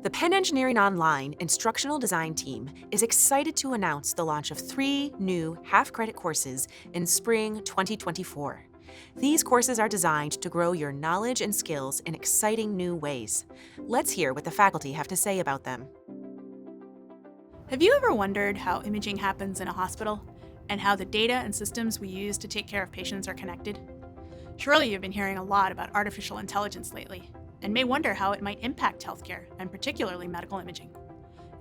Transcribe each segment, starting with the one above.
The Penn Engineering Online Instructional Design team is excited to announce the launch of 3 new half-credit courses in spring 2024. These courses are designed to grow your knowledge and skills in exciting new ways. Let's hear what the faculty have to say about them. Have you ever wondered how imaging happens in a hospital and how the data and systems we use to take care of patients are connected? Surely you've been hearing a lot about artificial intelligence lately and may wonder how it might impact healthcare and particularly medical imaging.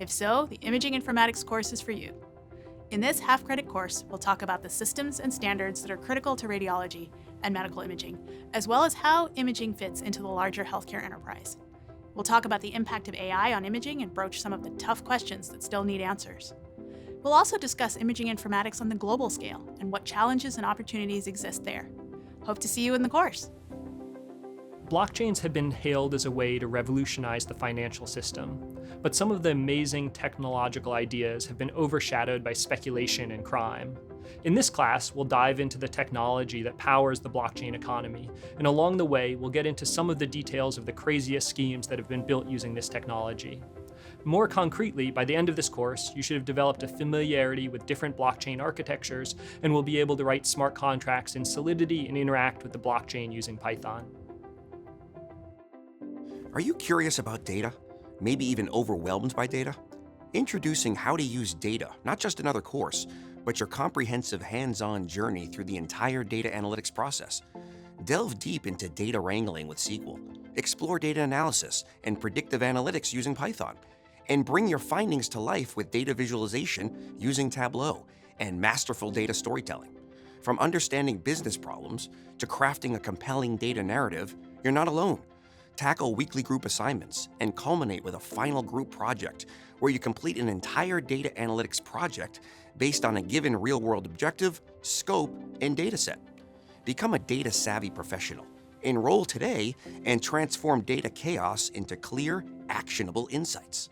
If so, the Imaging Informatics course is for you. In this half-credit course, we'll talk about the systems and standards that are critical to radiology and medical imaging, as well as how imaging fits into the larger healthcare enterprise. We'll talk about the impact of AI on imaging and broach some of the tough questions that still need answers. We'll also discuss imaging informatics on the global scale and what challenges and opportunities exist there. Hope to see you in the course. Blockchains have been hailed as a way to revolutionize the financial system, but some of the amazing technological ideas have been overshadowed by speculation and crime. In this class, we'll dive into the technology that powers the blockchain economy, and along the way, we'll get into some of the details of the craziest schemes that have been built using this technology. More concretely, by the end of this course, you should have developed a familiarity with different blockchain architectures and will be able to write smart contracts in Solidity and interact with the blockchain using Python. Are you curious about data? Maybe even overwhelmed by data? Introducing How to Use Data, not just another course, but your comprehensive hands-on journey through the entire data analytics process. Delve deep into data wrangling with SQL, explore data analysis and predictive analytics using Python, and bring your findings to life with data visualization using Tableau and masterful data storytelling. From understanding business problems to crafting a compelling data narrative, you're not alone. Tackle weekly group assignments and culminate with a final group project where you complete an entire data analytics project based on a given real-world objective, scope, and dataset. Become a data-savvy professional. Enroll today and transform data chaos into clear, actionable insights.